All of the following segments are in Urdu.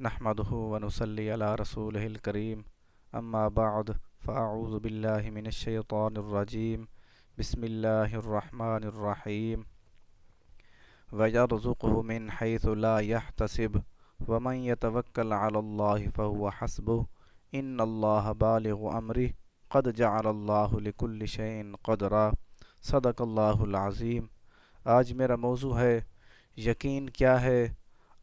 نحمده ونصلي على رسوله الكريم اما بعد فاعوذ بالله من الشيطان الرجيم بسم الله الرحمن الرحيم ويرزقه من حيث لا يحتسب ومن يتوكل على الله فهو حسبه ان الله بالغ امره قد جعل الله لكل شيء قدرا صدق اللہ العظیم۔ آج میرا موضوع ہے یقین کیا ہے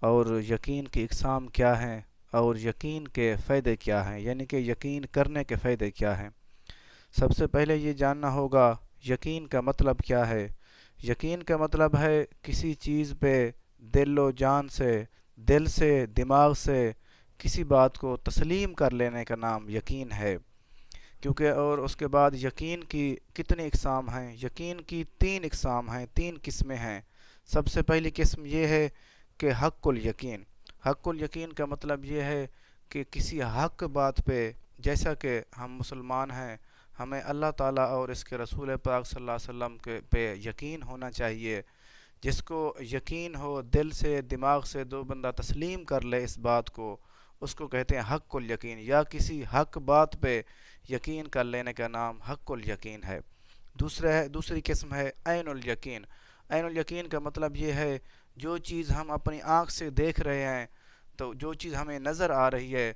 اور یقین کی اقسام کیا ہیں اور یقین کے فائدے کیا ہیں، یعنی کہ یقین کرنے کے فائدے کیا ہیں۔ سب سے پہلے یہ جاننا ہوگا یقین کا مطلب کیا ہے۔ یقین کا مطلب ہے کسی چیز پہ دل و جان سے، دل سے، دماغ سے کسی بات کو تسلیم کر لینے کا نام یقین ہے۔ کیونکہ اور اس کے بعد یقین کی کتنی اقسام ہیں؟ یقین کی 3 اقسام ہیں، 3 قسمیں ہیں۔ سب سے پہلی قسم یہ ہے کہ حق الیقین۔ حق الیقین کا مطلب یہ ہے کہ کسی حق بات پہ، جیسا کہ ہم مسلمان ہیں، ہمیں اللہ تعالیٰ اور اس کے رسول پاک صلی اللہ علیہ وسلم کے پہ یقین ہونا چاہیے۔ جس کو یقین ہو دل سے، دماغ سے، دو بندہ تسلیم کر لے اس بات کو، اس کو کہتے ہیں حق الیقین، یا کسی حق بات پہ یقین کر لینے کا نام حق الیقین ہے۔ دوسری قسم ہے عین الیقین۔ عین الیقین کا مطلب یہ ہے جو چیز ہم اپنی آنکھ سے دیکھ رہے ہیں، تو جو چیز ہمیں نظر آ رہی ہے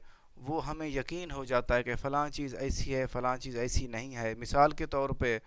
وہ ہمیں یقین ہو جاتا ہے کہ فلاں چیز ایسی ہے، فلاں چیز ایسی نہیں ہے۔ مثال کے طور پہ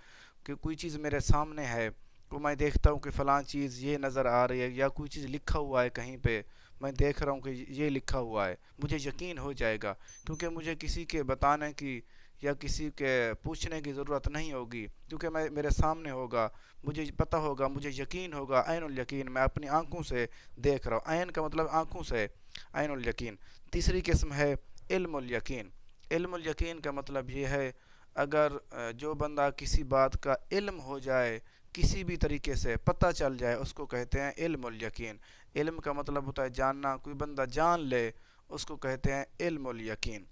کہ کوئی چیز میرے سامنے ہے تو میں دیکھتا ہوں کہ فلاں چیز یہ نظر آ رہی ہے، یا کوئی چیز لکھا ہوا ہے کہیں پہ، میں دیکھ رہا ہوں کہ یہ لکھا ہوا ہے، مجھے یقین ہو جائے گا، کیونکہ مجھے کسی کے بتانے کی یا کسی کے پوچھنے کی ضرورت نہیں ہوگی، کیونکہ میرے سامنے ہوگا، مجھے پتہ ہوگا، مجھے یقین ہوگا۔ عین الیقین، میں اپنی آنکھوں سے دیکھ رہا ہوں۔ عین کا مطلب آنکھوں سے، عین الیقین۔ تیسری قسم ہے علم الیقین۔ علم الیقین کا مطلب یہ ہے اگر جو بندہ کسی بات کا علم ہو جائے، کسی بھی طریقے سے پتہ چل جائے، اس کو کہتے ہیں علم الیقین۔ علم کا مطلب ہوتا ہے جاننا، کوئی بندہ جان لے اس کو کہتے ہیں علم الیقین۔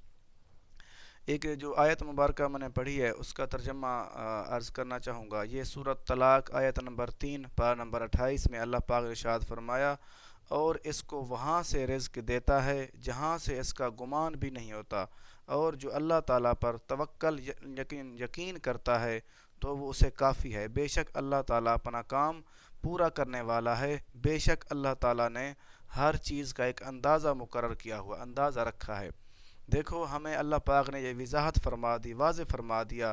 ایک جو آیت مبارکہ میں نے پڑھی ہے اس کا ترجمہ عرض کرنا چاہوں گا۔ یہ سورۃ طلاق آیت نمبر 3 پارہ نمبر 28 میں اللہ پاک نے ارشاد فرمایا، اور اس کو وہاں سے رزق دیتا ہے جہاں سے اس کا گمان بھی نہیں ہوتا، اور جو اللہ تعالیٰ پر توکل یقین کرتا ہے تو وہ اسے کافی ہے۔ بے شک اللہ تعالیٰ اپنا کام پورا کرنے والا ہے۔ بے شک اللہ تعالیٰ نے ہر چیز کا ایک اندازہ مقرر کیا ہوا، اندازہ رکھا ہے۔ دیکھو ہمیں اللہ پاک نے یہ وضاحت فرما دی، واضح فرما دیا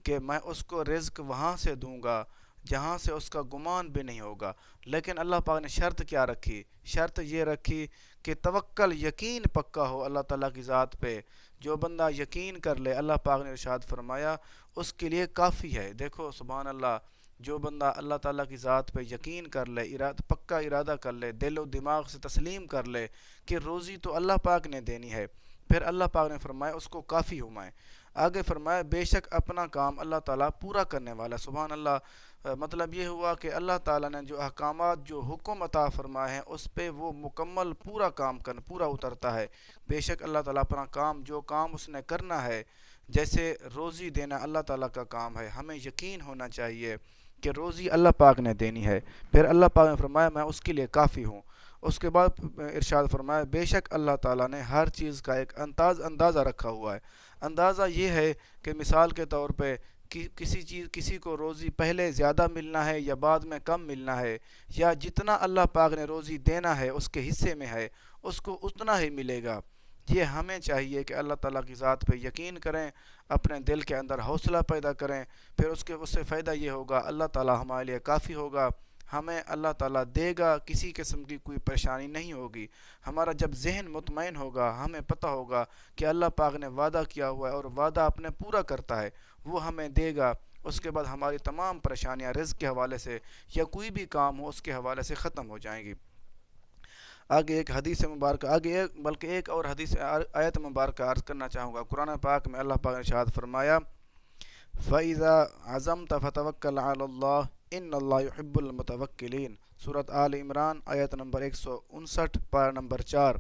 کہ میں اس کو رزق وہاں سے دوں گا جہاں سے اس کا گمان بھی نہیں ہوگا۔ لیکن اللہ پاک نے شرط کیا رکھی؟ شرط یہ رکھی کہ توکل، یقین پکا ہو اللہ تعالیٰ کی ذات پہ۔ جو بندہ یقین کر لے، اللہ پاک نے ارشاد فرمایا اس کے لیے کافی ہے۔ دیکھو سبحان اللہ، جو بندہ اللہ تعالیٰ کی ذات پہ یقین کر لے، پکا ارادہ کر لے، دل و دماغ سے تسلیم کر لے کہ روزی تو اللہ پاک نے دینی ہے، پھر اللہ پاک نے فرمایا اس کو کافی ہوں میں۔ آگے فرمایا بے شک اپنا کام اللہ تعالیٰ پورا کرنے والا۔ سبحان اللہ، مطلب یہ ہوا کہ اللہ تعالیٰ نے جو احکامات، جو حکم عطا فرمائے ہیں اس پہ وہ مکمل پورا کام پورا اترتا ہے۔ بے شک اللہ تعالیٰ اپنا کام، جو کام اس نے کرنا ہے، جیسے روزی دینا اللہ تعالیٰ کا کام ہے، ہمیں یقین ہونا چاہیے کہ روزی اللہ پاک نے دینی ہے۔ پھر اللہ پاک نے فرمایا میں اس کے لیے کافی ہوں۔ اس کے بعد ارشاد فرمایا بے شک اللہ تعالیٰ نے ہر چیز کا ایک اندازہ رکھا ہوا ہے۔ اندازہ یہ ہے کہ مثال کے طور پہ کسی کو روزی پہلے زیادہ ملنا ہے یا بعد میں کم ملنا ہے، یا جتنا اللہ پاک نے روزی دینا ہے اس کے حصے میں ہے اس کو اتنا ہی ملے گا۔ یہ ہمیں چاہیے کہ اللہ تعالیٰ کی ذات پہ یقین کریں، اپنے دل کے اندر حوصلہ پیدا کریں، پھر اس سے فائدہ یہ ہوگا اللہ تعالیٰ ہمارے لیے کافی ہوگا، ہمیں اللہ تعالیٰ دے گا، کسی قسم کی کوئی پریشانی نہیں ہوگی۔ ہمارا جب ذہن مطمئن ہوگا، ہمیں پتہ ہوگا کہ اللہ پاک نے وعدہ کیا ہوا ہے اور وعدہ اپنے پورا کرتا ہے، وہ ہمیں دے گا، اس کے بعد ہماری تمام پریشانیاں رزق کے حوالے سے یا کوئی بھی کام ہو اس کے حوالے سے ختم ہو جائیں گی۔ آگے ایک حدیث مبارکہ، بلکہ ایک اور حدیث آیت مبارکہ عرض کرنا چاہوں گا۔ قرآن پاک میں اللہ پاک نے ارشاد فرمایا فَإِذَا عَزَمْتَ فَتَوَكَّلْ عَلَى اللَّهِ إِنَّ اللَّهَ يُحِبُّ الْمُتَوَكِّلِينَ۔ سورۃ آل عمران آیت نمبر 159 پارہ نمبر 4۔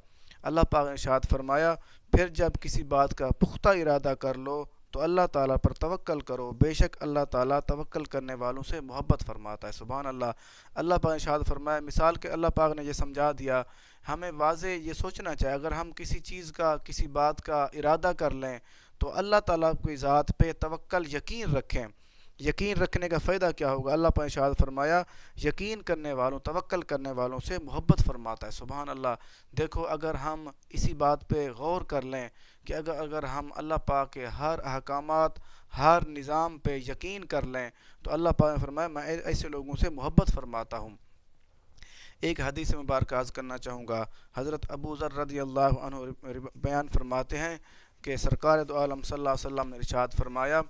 اللہ پاک نے ارشاد فرمایا پھر جب کسی بات کا پختہ ارادہ کر لو تو اللہ تعالیٰ پر توکل کرو، بے شک اللہ تعالیٰ توکل کرنے والوں سے محبت فرماتا ہے۔ سبحان اللہ۔ اللہ پاک نے ارشاد فرمایا، مثال کے اللہ پاک نے یہ سمجھا دیا، ہمیں واضح یہ سوچنا چاہیے اگر ہم کسی چیز کا کسی بات کا ارادہ کر لیں تو اللہ تعالیٰ کی ذات پہ توکل یقین رکھیں۔ یقین رکھنے کا فائدہ کیا ہوگا؟ اللہ پاک نے ارشاد فرمایا، یقین کرنے والوں توکل کرنے والوں سے محبت فرماتا ہے۔ سبحان اللہ۔ دیکھو اگر ہم اسی بات پہ غور کر لیں کہ اگر ہم اللہ پاک کے ہر احکامات ہر نظام پہ یقین کر لیں تو اللہ پاک نے فرمایا میں ایسے لوگوں سے محبت فرماتا ہوں۔ ایک حدیث مبارکہ عرض کرنا چاہوں گا، حضرت ابو ذر رضی اللہ عنہ بیان فرماتے ہیں کہ سرکار دو عالم صلی اللہ علیہ وسلم نے ارشاد فرمایا،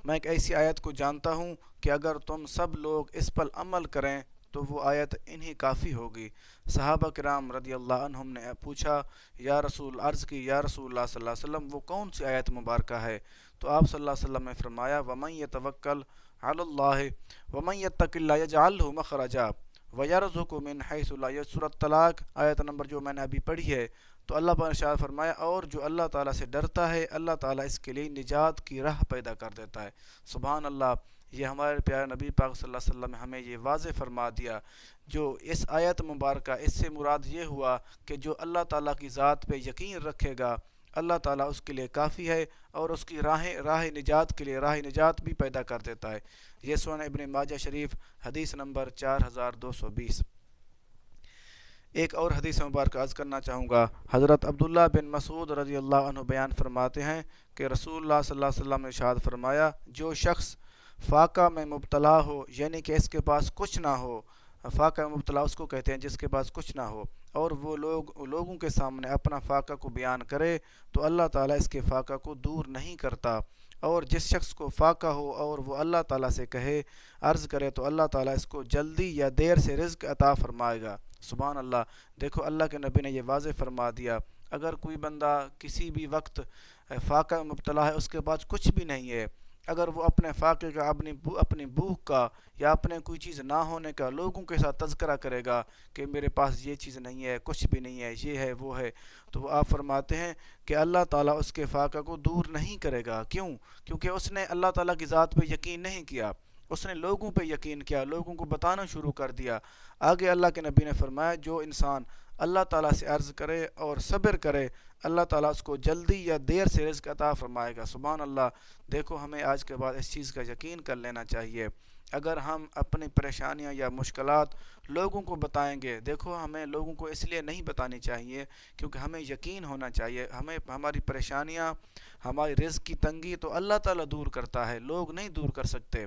میں ایک ایسی آیت کو جانتا ہوں کہ اگر تم سب لوگ اس پر عمل کریں تو وہ آیت انہی کافی ہوگی۔ صحابہ کرام رضی اللہ عنہم نے پوچھا یا رسول عرض کی یا رسول اللہ صلی اللہ علیہ وسلم وہ کون سی آیت مبارکہ ہے؟ تو آپ صلی اللہ علیہ وسلم نے فرمایا وَمَن يَتَوَكَّلْ عَلَى اللَّهِ وَمَن يَتَّقِ اللَّهَ يَجْعَلْ لَهُ مَخْرَجًا وَيَرْزُقْهُ مِنْ حَيْثُ لَا يَحْتَسِبُ۔ سورۃ طلاق آیت نمبر جو میں نے ابھی پڑھی ہے، تو اللہ پاک نے ارشاد فرمایا اور جو اللہ تعالیٰ سے ڈرتا ہے اللہ تعالیٰ اس کے لیے نجات کی راہ پیدا کر دیتا ہے۔ سبحان اللہ۔ یہ ہمارے پیارے نبی پاک صلی اللہ علیہ وسلم نے ہمیں یہ واضح فرما دیا۔ جو اس آیت مبارکہ اس سے مراد یہ ہوا کہ جو اللہ تعالیٰ کی ذات پہ یقین رکھے گا اللہ تعالیٰ اس کے لیے کافی ہے اور اس کی راہ نجات کے لیے راہ نجات بھی پیدا کر دیتا ہے۔ یہ سنن ابن ماجہ شریف حدیث نمبر 4220۔ ایک اور حدیث مبارکہ عرض کرنا چاہوں گا، حضرت عبداللہ بن مسعود رضی اللہ عنہ بیان فرماتے ہیں کہ رسول اللہ صلی اللہ علیہ وسلم نے ارشاد فرمایا، جو شخص فاقہ میں مبتلا ہو، یعنی کہ اس کے پاس کچھ نہ ہو، فاقہ میں مبتلا اس کو کہتے ہیں جس کے پاس کچھ نہ ہو، اور وہ لوگوں کے سامنے اپنا فاقہ کو بیان کرے تو اللہ تعالیٰ اس کے فاقہ کو دور نہیں کرتا، اور جس شخص کو فاقہ ہو اور وہ اللہ تعالیٰ سے کہے عرض کرے تو اللہ تعالیٰ اس کو جلدی یا دیر سے رزق عطا فرمائے گا۔ سبحان اللہ۔ دیکھو اللہ کے نبی نے یہ واضح فرما دیا، اگر کوئی بندہ کسی بھی وقت فاقہ میں مبتلا ہے، اس کے پاس کچھ بھی نہیں ہے، اگر وہ اپنے فاقے کا اپنی بھوک کا یا اپنے کوئی چیز نہ ہونے کا لوگوں کے ساتھ تذکرہ کرے گا کہ میرے پاس یہ چیز نہیں ہے، کچھ بھی نہیں ہے، یہ ہے وہ ہے، تو وہ آپ فرماتے ہیں کہ اللہ تعالیٰ اس کے فاقہ کو دور نہیں کرے گا۔ کیوں؟ کیونکہ اس نے اللہ تعالیٰ کی ذات پہ یقین نہیں کیا، اس نے لوگوں پہ یقین کیا، لوگوں کو بتانا شروع کر دیا۔ آگے اللہ کے نبی نے فرمایا جو انسان اللہ تعالیٰ سے عرض کرے اور صبر کرے اللہ تعالیٰ اس کو جلدی یا دیر سے رزق عطا فرمائے گا۔ سبحان اللہ۔ دیکھو ہمیں آج کے بعد اس چیز کا یقین کر لینا چاہیے، اگر ہم اپنی پریشانیاں یا مشکلات لوگوں کو بتائیں گے، دیکھو ہمیں لوگوں کو اس لیے نہیں بتانی چاہیے کیونکہ ہمیں یقین ہونا چاہیے، ہمیں ہماری پریشانیاں ہماری رزق کی تنگی تو اللہ تعالیٰ دور کرتا ہے، لوگ نہیں دور کر سکتے۔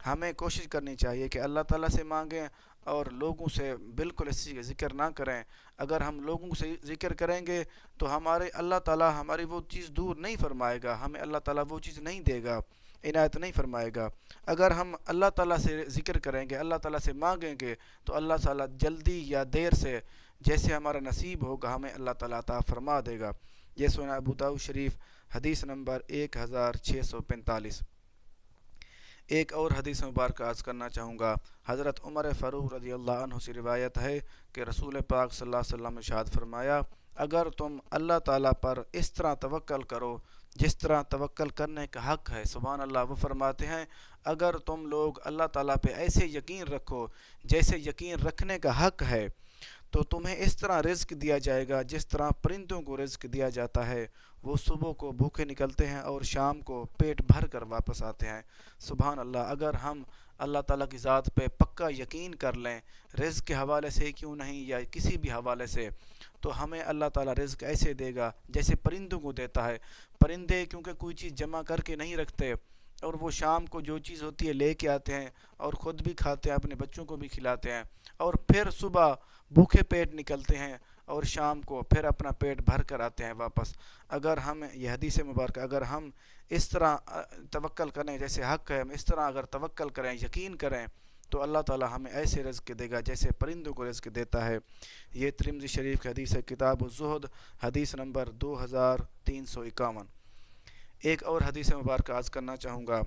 ہمیں کوشش کرنی چاہیے کہ اللہ تعالیٰ سے مانگیں اور لوگوں سے بالکل اس چیز کا ذکر نہ کریں۔ اگر ہم لوگوں سے ذکر کریں گے تو ہمارے اللہ تعالیٰ ہماری وہ چیز دور نہیں فرمائے گا، ہمیں اللہ تعالیٰ وہ چیز نہیں دے گا، عنایت نہیں فرمائے گا۔ اگر ہم اللہ تعالیٰ سے ذکر کریں گے، اللہ تعالیٰ سے مانگیں گے تو اللہ تعالیٰ جلدی یا دیر سے جیسے ہمارا نصیب ہوگا ہمیں اللہ تعالیٰ عطا فرما دے گا۔ یہ سنن ابو داؤد شریف حدیث نمبر 1645۔ ایک اور حدیث مبارکہ عرض کرنا چاہوں گا، حضرت عمر فاروق رضی اللہ عنہ سے روایت ہے کہ رسول پاک صلی اللہ علیہ وسلم نے ارشاد فرمایا، اگر تم اللہ تعالیٰ پر اس طرح توکل کرو جس طرح توکل کرنے کا حق ہے، سبحان اللہ، وہ فرماتے ہیں اگر تم لوگ اللہ تعالیٰ پہ ایسے یقین رکھو جیسے یقین رکھنے کا حق ہے تو تمہیں اس طرح رزق دیا جائے گا جس طرح پرندوں کو رزق دیا جاتا ہے، وہ صبح کو بھوکے نکلتے ہیں اور شام کو پیٹ بھر کر واپس آتے ہیں۔ سبحان اللہ۔ اگر ہم اللہ تعالیٰ کی ذات پہ پکا یقین کر لیں رزق کے حوالے سے کیوں نہیں یا کسی بھی حوالے سے، تو ہمیں اللہ تعالیٰ رزق ایسے دے گا جیسے پرندوں کو دیتا ہے۔ پرندے کیونکہ کوئی چیز جمع کر کے نہیں رکھتے اور وہ شام کو جو چیز ہوتی ہے لے کے آتے ہیں اور خود بھی کھاتے ہیں، اپنے بچوں کو بھی کھلاتے ہیں، اور پھر صبح بھوکے پیٹ نکلتے ہیں اور شام کو پھر اپنا پیٹ بھر کر آتے ہیں واپس۔ اگر ہم یہ حدیث مبارکہ اگر ہم اس طرح توکل کریں جیسے حق ہے، ہم اس طرح اگر توکل کریں یقین کریں تو اللہ تعالیٰ ہمیں ایسے رزق دے گا جیسے پرندوں کو رزق دیتا ہے۔ یہ ترمذی شریف کی حدیث ہے، کتاب الزہد حدیث نمبر 2351۔ ایک اور حدیث مبارکہ عرض کرنا چاہوں گا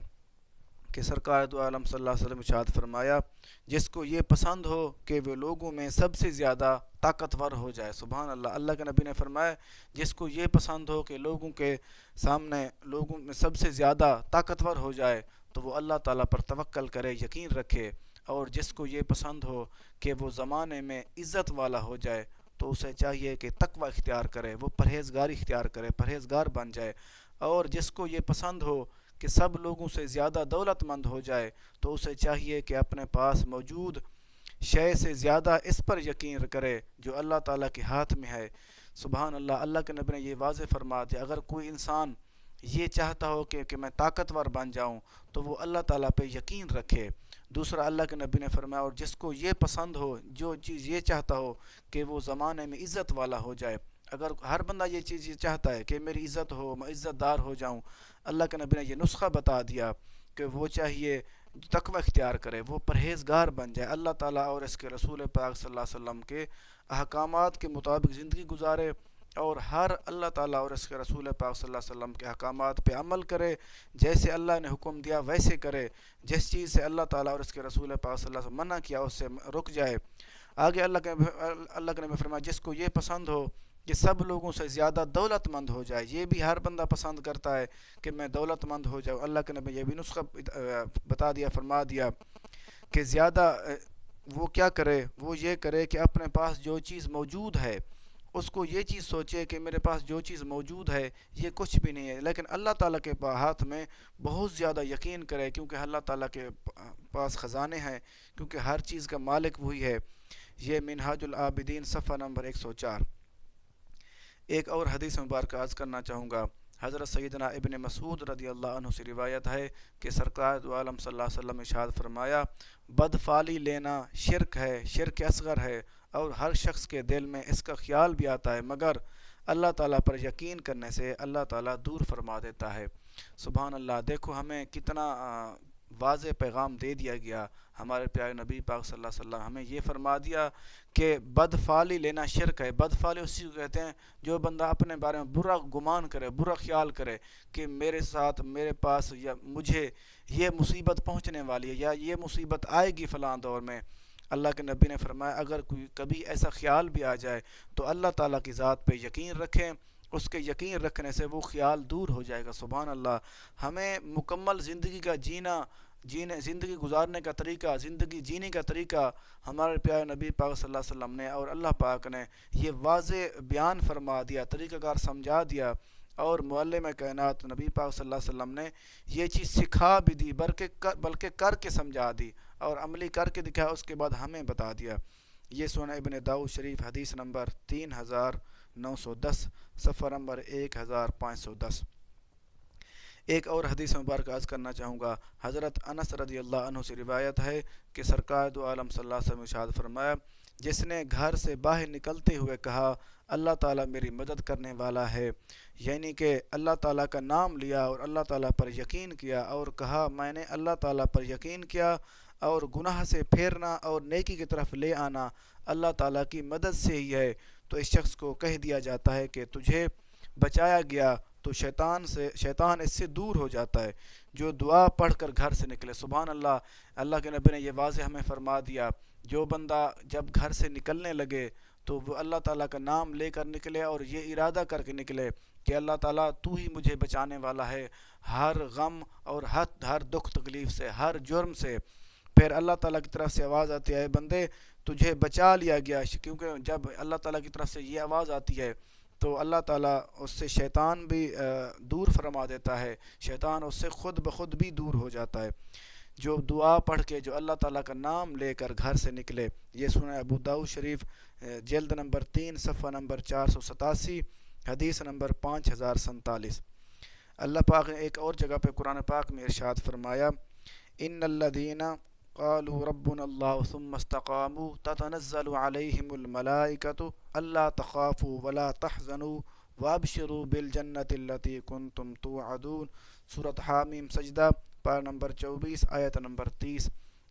کہ سرکار دو عالم صلی اللہ علیہ وسلم ارشاد فرمایا جس کو یہ پسند ہو کہ وہ لوگوں میں سب سے زیادہ طاقتور ہو جائے، سبحان اللہ، اللہ کے نبی نے فرمایا جس کو یہ پسند ہو کہ لوگوں کے سامنے لوگوں میں سب سے زیادہ طاقتور ہو جائے تو وہ اللہ تعالیٰ پر توکل کرے، یقین رکھے، اور جس کو یہ پسند ہو کہ وہ زمانے میں عزت والا ہو جائے تو اسے چاہیے کہ تقوی اختیار کرے، وہ پرہیزگاری اختیار کرے، پرہیزگار بن جائے، اور جس کو یہ پسند ہو کہ سب لوگوں سے زیادہ دولت مند ہو جائے تو اسے چاہیے کہ اپنے پاس موجود شے سے زیادہ اس پر یقین کرے جو اللہ تعالیٰ کے ہاتھ میں ہے، سبحان اللہ۔ اللہ کے نبی نے یہ واضح فرما دیا اگر کوئی انسان یہ چاہتا ہو کہ میں طاقتور بن جاؤں تو وہ اللہ تعالیٰ پہ یقین رکھے۔ دوسرا اللہ کے نبی نے فرمایا اور جس کو یہ پسند ہو، جو چیز یہ چاہتا ہو کہ وہ زمانے میں عزت والا ہو جائے، اگر ہر بندہ یہ چیز چاہتا ہے کہ میری عزت ہو، میں عزت دار ہو جاؤں، اللہ کے نبی نے یہ نسخہ بتا دیا کہ وہ چاہیے تقوی اختیار کرے، وہ پرہیزگار بن جائے، اللہ تعالیٰ اور اس کے رسول پاک صلی اللہ علیہ وسلم کے احکامات کے مطابق زندگی گزارے، اور ہر اللہ تعالیٰ اور اس کے رسول پاک صلی اللہ علیہ وسلم کے احکامات پہ عمل کرے، جیسے اللہ نے حکم دیا ویسے کرے، جس چیز سے اللہ تعالیٰ اور اس کے رسول پاک صلی اللہ علیہ وسلم منع کیا اس سے رک جائے۔ آگے اللہ کے نبی فرمایا جس کو یہ پسند ہو کہ سب لوگوں سے زیادہ دولت مند ہو جائے، یہ بھی ہر بندہ پسند کرتا ہے کہ میں دولت مند ہو جاؤں، اللہ کے نبی یہ بھی نسخہ بتا دیا، فرما دیا کہ زیادہ وہ کیا کرے، وہ یہ کرے کہ اپنے پاس جو چیز موجود ہے اس کو یہ چیز سوچے کہ میرے پاس جو چیز موجود ہے یہ کچھ بھی نہیں ہے، لیکن اللہ تعالیٰ کے ہاتھ میں بہت زیادہ یقین کرے کیونکہ اللہ تعالیٰ کے پاس خزانے ہیں، کیونکہ ہر چیز کا مالک وہی ہے۔ یہ منہاج العابدین صفحہ نمبر 104۔ ایک اور حدیث مبارکہ عرض کرنا چاہوں گا، حضرت سیدنا ابن مسعود رضی اللہ عنہ سے روایت ہے کہ سرکار دو عالم صلی اللہ علیہ وسلم ارشاد فرمایا بدفعلی لینا شرک ہے، شرک اصغر ہے، اور ہر شخص کے دل میں اس کا خیال بھی آتا ہے مگر اللہ تعالیٰ پر یقین کرنے سے اللہ تعالیٰ دور فرما دیتا ہے، سبحان اللہ۔ دیکھو ہمیں کتنا واضح پیغام دے دیا گیا، ہمارے پیارے نبی پاک صلی اللہ علیہ وسلم ہمیں یہ فرما دیا کہ بدفعلی لینا شرک ہے۔ بدفعلی اسی کو کہتے ہیں جو بندہ اپنے بارے میں برا گمان کرے، برا خیال کرے کہ میرے ساتھ، میرے پاس یا مجھے یہ مصیبت پہنچنے والی ہے یا یہ مصیبت آئے گی فلاں دور میں۔ اللہ کے نبی نے فرمایا اگر کوئی کبھی ایسا خیال بھی آ جائے تو اللہ تعالیٰ کی ذات پہ یقین رکھیں، اس کے یقین رکھنے سے وہ خیال دور ہو جائے گا، سبحان اللہ۔ ہمیں مکمل زندگی کا زندگی گزارنے کا طریقہ، زندگی جینے کا طریقہ ہمارے پیارے نبی پاک صلی اللہ علیہ وسلم نے اور اللہ پاک نے یہ واضح بیان فرما دیا، طریقہ کار سمجھا دیا، اور معلم کائنات نبی پاک صلی اللہ علیہ وسلم نے یہ چیز سکھا بھی دی بلکہ کر کے سمجھا دی اور عملی کر کے دکھایا، اس کے بعد ہمیں بتا دیا۔ یہ سنن ابن داؤد شریف حدیث نمبر 3910 صفحہ نمبر 1510۔ ایک اور حدیث مبارک عرض کرنا چاہوں گا، حضرت انس رضی اللہ عنہ سے روایت ہے کہ سرکار دو عالم صلی اللہ علیہ وسلم ارشاد فرمایا جس نے گھر سے باہر نکلتے ہوئے کہا اللہ تعالیٰ میری مدد کرنے والا ہے، یعنی کہ اللہ تعالیٰ کا نام لیا اور اللہ تعالیٰ پر یقین کیا اور کہا میں نے اللہ تعالیٰ پر یقین کیا اور گناہ سے پھیرنا اور نیکی کی طرف لے آنا اللہ تعالیٰ کی مدد سے ہی ہے، تو اس شخص کو کہہ دیا جاتا ہے کہ تجھے بچایا گیا، تو شیطان اس سے دور ہو جاتا ہے جو دعا پڑھ کر گھر سے نکلے، سبحان اللہ۔ اللہ کے نبی نے یہ واضح ہمیں فرما دیا جو بندہ جب گھر سے نکلنے لگے تو وہ اللہ تعالیٰ کا نام لے کر نکلے اور یہ ارادہ کر کے نکلے کہ اللہ تعالیٰ تو ہی مجھے بچانے والا ہے ہر غم اور ہر دکھ تکلیف سے، ہر جرم سے۔ پھر اللہ تعالیٰ کی طرف سے آواز آتی ہے بندے تجھے بچا لیا گیا، کیونکہ جب اللہ تعالیٰ کی طرف سے یہ آواز آتی ہے تو اللہ تعالیٰ اس سے شیطان بھی دور فرما دیتا ہے، شیطان اس سے خود بخود بھی دور ہو جاتا ہے جو دعا پڑھ کے جو اللہ تعالیٰ کا نام لے کر گھر سے نکلے۔ یہ سنن ابو داؤد شریف جلد نمبر 3 صفحہ نمبر 487 حدیث نمبر 5047۔ اللہ پاک نے ایک اور جگہ پہ قرآن پاک میں ارشاد فرمایا ان الذین قالوا ربنا اللہ ثم استقاموا تتنزل علیہم الملائکۃ الا تخافوا ولا تحزنوا وابشروا بالجنۃ التي کنتم توعدون، سورۃ حامیم سجدہ پارہ نمبر 24 آیت نمبر 30۔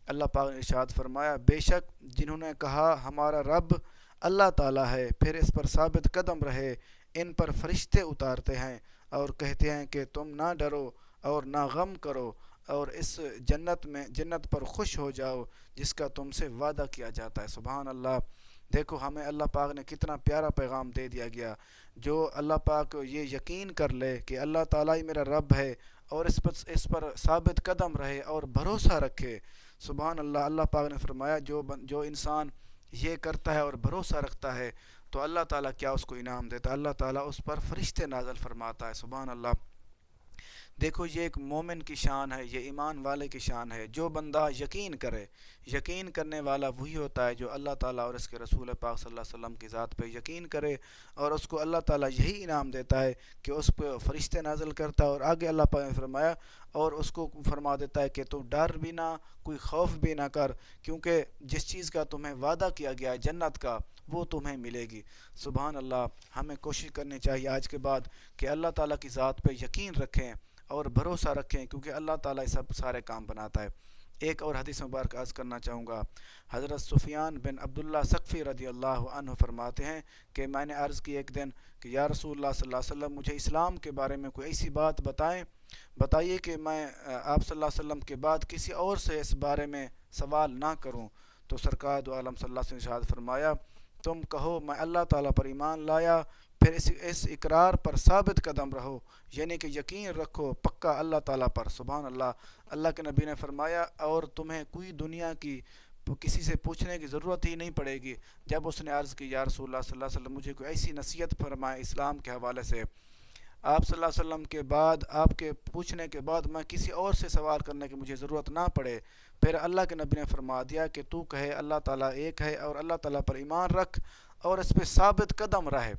اللہ پاک نے ارشاد فرمایا بے شک جنہوں نے کہا ہمارا رب اللہ تعالیٰ ہے پھر اس پر ثابت قدم رہے، ان پر فرشتے اتارتے ہیں اور کہتے ہیں کہ تم نہ ڈرو اور نہ غم کرو، اور اس جنت پر خوش ہو جاؤ جس کا تم سے وعدہ کیا جاتا ہے۔ سبحان اللہ۔ دیکھو ہمیں اللہ پاک نے کتنا پیارا پیغام دے دیا گیا۔ جو اللہ پاک یہ یقین کر لے کہ اللہ تعالیٰ ہی میرا رب ہے اور اس پر ثابت قدم رہے اور بھروسہ رکھے، سبحان اللہ، اللہ پاک نے فرمایا جو انسان یہ کرتا ہے اور بھروسہ رکھتا ہے تو اللہ تعالیٰ کیا اس کو انعام دیتا ہے، اللہ تعالیٰ اس پر فرشتے نازل فرماتا ہے۔ سبحان اللہ۔ دیکھو یہ ایک مومن کی شان ہے، یہ ایمان والے کی شان ہے۔ جو بندہ یقین کرے، یقین کرنے والا وہی ہوتا ہے جو اللہ تعالیٰ اور اس کے رسول پاک صلی اللہ علیہ وسلم کی ذات پہ یقین کرے، اور اس کو اللہ تعالیٰ یہی انعام دیتا ہے کہ اس پہ فرشتے نازل کرتا ہے، اور آگے اللہ پاک نے فرمایا اور اس کو فرما دیتا ہے کہ تو ڈر بھی نہ، کوئی خوف بھی نہ کر، کیونکہ جس چیز کا تمہیں وعدہ کیا گیا ہے جنت کا وہ تمہیں ملے گی۔ سبحان اللہ۔ ہمیں کوشش کرنی چاہیے آج کے بعد کہ اللہ تعالیٰ کی ذات پہ یقین رکھیں اور بھروسہ رکھیں، کیونکہ اللہ تعالیٰ سب سارے کام بناتا ہے۔ ایک اور حدیث مبارک عرض کرنا چاہوں گا۔ حضرت سفیان بن عبداللہ ثقفی رضی اللہ عنہ فرماتے ہیں کہ میں نے عرض کی ایک دن کہ یا رسول اللہ صلی اللہ علیہ وسلم مجھے اسلام کے بارے میں کوئی ایسی بات بتائیے کہ میں آپ صلی اللہ علیہ وسلم کے بعد کسی اور سے اس بارے میں سوال نہ کروں۔ تو سرکار دو عالم صلی اللہ علیہ وسلم نے ارشاد فرمایا تم کہو میں اللہ تعالیٰ پر ایمان لایا، پھر اس اقرار پر ثابت قدم رہو، یعنی کہ یقین رکھو پکا اللہ تعالیٰ پر۔ سبحان اللہ۔ اللہ کے نبی نے فرمایا اور تمہیں کوئی دنیا کی کسی سے پوچھنے کی ضرورت ہی نہیں پڑے گی۔ جب اس نے عرض کی یا رسول اللہ صلی اللہ علیہ وسلم مجھے کوئی ایسی نصیحت فرمائے اسلام کے حوالے سے، آپ صلی اللہ علیہ وسلم کے بعد، آپ کے پوچھنے کے بعد میں کسی اور سے سوال کرنے کی مجھے ضرورت نہ پڑے۔ پھر اللہ کے نبی نے فرما دیا کہ تو کہے اللہ تعالیٰ ایک ہے اور اللہ تعالیٰ پر ایمان رکھ اور اس پہ ثابت قدم رہے۔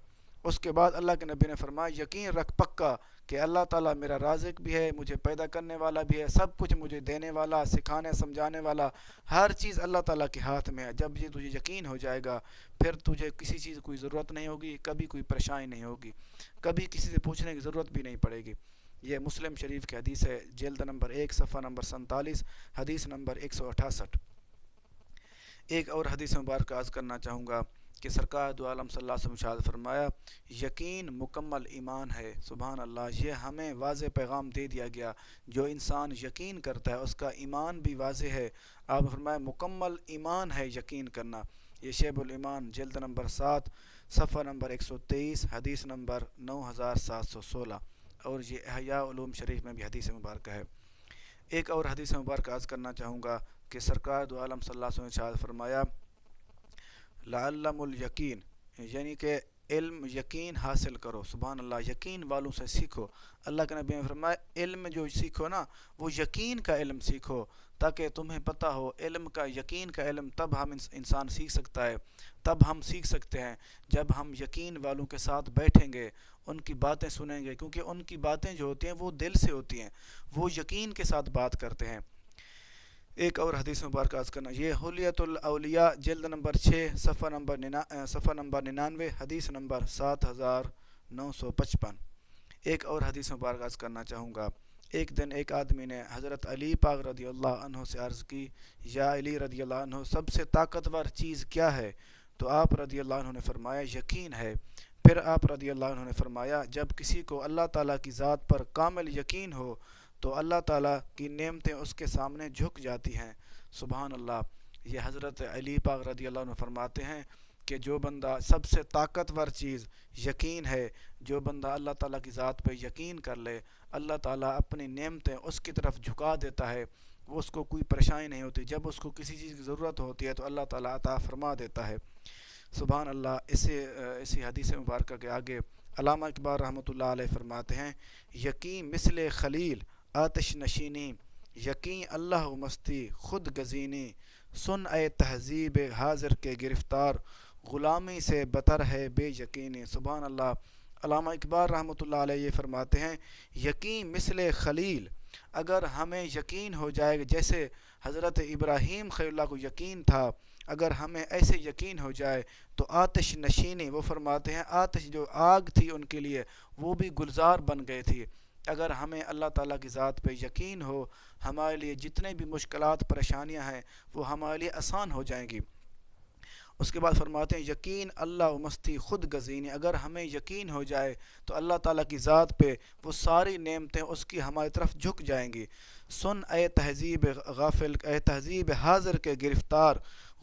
اس کے بعد اللہ کے نبی نے فرمایا یقین رکھ پکا کہ اللہ تعالیٰ میرا رازق بھی ہے، مجھے پیدا کرنے والا بھی ہے، سب کچھ مجھے دینے والا، سکھانے سمجھانے والا، ہر چیز اللہ تعالیٰ کے ہاتھ میں ہے۔ جب یہ تجھے یقین ہو جائے گا پھر تجھے کسی چیز کوئی ضرورت نہیں ہوگی، کبھی کوئی پریشانی نہیں ہوگی، کبھی کسی سے پوچھنے کی ضرورت بھی نہیں پڑے گی۔ یہ مسلم شریف کی حدیث ہے، جلد نمبر 1 صفحہ نمبر 47، حدیث نمبر 168۔ ایک اور حدیث مبارکہ عرض کرنا چاہوں گا کہ سرکار دو عالم صلی اللہ علیہ وسلم ارشاد فرمایا یقین مکمل ایمان ہے۔ سبحان اللہ۔ یہ ہمیں واضح پیغام دے دیا گیا، جو انسان یقین کرتا ہے اس کا ایمان بھی واضح ہے۔ آپ نے فرمایا مکمل ایمان ہے یقین کرنا۔ یہ شعب الایمان جلد نمبر 7 صفحہ نمبر 123، حدیث نمبر 9716، اور یہ احیاء علوم شریف میں بھی حدیث مبارکہ ہے۔ ایک اور حدیث مبارکہ عرض کرنا چاہوں گا کہ سرکار دو عالم صلی اللہ علیہ وسلم نے ارشاد فرمایا لعلم الیقین، یعنی کہ علم یقین حاصل کرو۔ سبحان اللہ۔ یقین والوں سے سیکھو۔ اللہ کے نبی نے فرمایا علم جو سیکھو نا وہ یقین کا علم سیکھو، تاکہ تمہیں پتہ ہو علم کا، یقین کا علم تب ہم انسان سیکھ سکتا ہے، تب ہم سیکھ سکتے ہیں جب ہم یقین والوں کے ساتھ بیٹھیں گے، ان کی باتیں سنیں گے، کیونکہ ان کی باتیں جو ہوتی ہیں وہ دل سے ہوتی ہیں، وہ یقین کے ساتھ بات کرتے ہیں۔ ایک اور حدیث مبارک عرض کرنا، یہ حلیت الاولیاء جلد نمبر 6 صفحہ نمبر 99، حدیث نمبر 7955۔ ایک اور حدیث مبارک عرض کرنا چاہوں گا۔ ایک دن ایک آدمی نے حضرت علی پاک رضی اللہ عنہ سے عرض کی یا علی رضی اللہ عنہ سب سے طاقتور چیز کیا ہے؟ تو آپ رضی اللہ عنہ نے فرمایا یقین ہے۔ پھر آپ رضی اللہ عنہ نے فرمایا جب کسی کو اللہ تعالیٰ کی ذات پر کامل یقین ہو تو اللہ تعالیٰ کی نعمتیں اس کے سامنے جھک جاتی ہیں۔ سبحان اللہ۔ یہ حضرت علی پاک رضی اللہ عنہ فرماتے ہیں کہ جو بندہ، سب سے طاقتور چیز یقین ہے، جو بندہ اللہ تعالیٰ کی ذات پہ یقین کر لے اللہ تعالیٰ اپنی نعمتیں اس کی طرف جھکا دیتا ہے، وہ اس کو کوئی پریشانی نہیں ہوتی، جب اس کو کسی چیز کی ضرورت ہوتی ہے تو اللہ تعالیٰ عطا فرما دیتا ہے۔ سبحان اللہ۔ اسی حدیث مبارکہ کے آگے علامہ اقبال رحمۃ اللہ علیہ فرماتے ہیں یقین مثل خلیل آتش نشینی، یقین اللہ مستی خود گزینی، سن اے تہذیب حاضر کے گرفتار، غلامی سے بتر ہے بے یقینی۔ سبحان اللہ۔ علامہ اقبال رحمۃ اللہ علیہ یہ فرماتے ہیں یقین مثل خلیل، اگر ہمیں یقین ہو جائے گا جیسے حضرت ابراہیم خلیل اللہ کو یقین تھا، اگر ہمیں ایسے یقین ہو جائے تو آتش نشینی، وہ فرماتے ہیں آتش جو آگ تھی ان کے لیے وہ بھی گلزار بن گئے تھی۔ اگر ہمیں اللہ تعالیٰ کی ذات پہ یقین ہو ہمارے لیے جتنے بھی مشکلات پریشانیاں ہیں وہ ہمارے لیے آسان ہو جائیں گی۔ اس کے بعد فرماتے ہیں یقین اللہ و مستی خود گزینی، اگر ہمیں یقین ہو جائے تو اللہ تعالیٰ کی ذات پہ وہ ساری نعمتیں اس کی ہماری طرف جھک جائیں گی۔ سن اے تہذیب غافل، اے تہذیب حاضر کے گرفتار،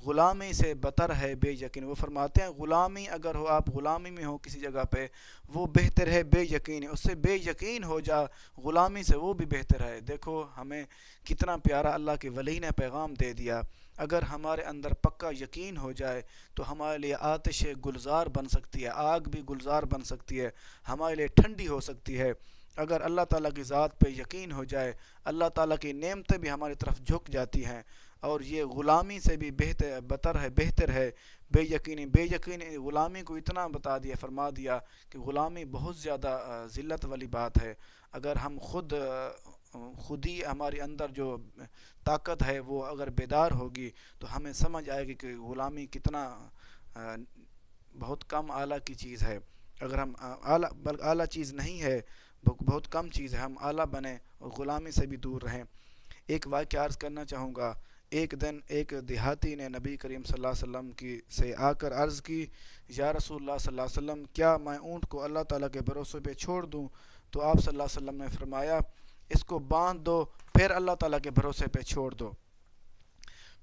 غلامی سے بتر ہے بے یقین۔ وہ فرماتے ہیں غلامی اگر ہو، آپ غلامی میں ہو کسی جگہ پہ، وہ بہتر ہے بے یقینی، اس سے بے یقین ہو جا غلامی سے، وہ بھی بہتر ہے۔ دیکھو ہمیں کتنا پیارا اللہ کے ولی نے پیغام دے دیا، اگر ہمارے اندر پکا یقین ہو جائے تو ہمارے لیے آتش گلزار بن سکتی ہے، آگ بھی گلزار بن سکتی ہے، ہمارے لیے ٹھنڈی ہو سکتی ہے۔ اگر اللہ تعالیٰ کی ذات پہ یقین ہو جائے، اللہ تعالیٰ کی نعمتیں بھی ہماری طرف جھک جاتی ہیں، اور یہ غلامی سے بھی بہتر ہے بے یقینی۔ بے یقینی غلامی کو اتنا بتا دیا، فرما دیا کہ غلامی بہت زیادہ ذلت والی بات ہے۔ اگر ہم خود ہی ہمارے اندر جو طاقت ہے وہ اگر بیدار ہوگی تو ہمیں سمجھ آئے گی کہ غلامی کتنا بہت کم اعلیٰ کی چیز ہے۔ اگر ہم اعلیٰ چیز نہیں ہے، بہت کم چیز ہے، ہم اعلیٰ بنیں اور غلامی سے بھی دور رہیں۔ ایک واقعہ عرض کرنا چاہوں گا۔ ایک دن ایک دیہاتی نے نبی کریم صلی اللہ علیہ وسلم سے آ کر عرض کی، یا رسول اللہ صلی اللہ علیہ وسلم، کیا میں اونٹ کو اللہ تعالیٰ کے بھروسے پہ چھوڑ دوں؟ تو آپ صلی اللہ علیہ وسلم نے فرمایا، اس کو باندھ دو، پھر اللہ تعالیٰ کے بھروسے پہ چھوڑ دو،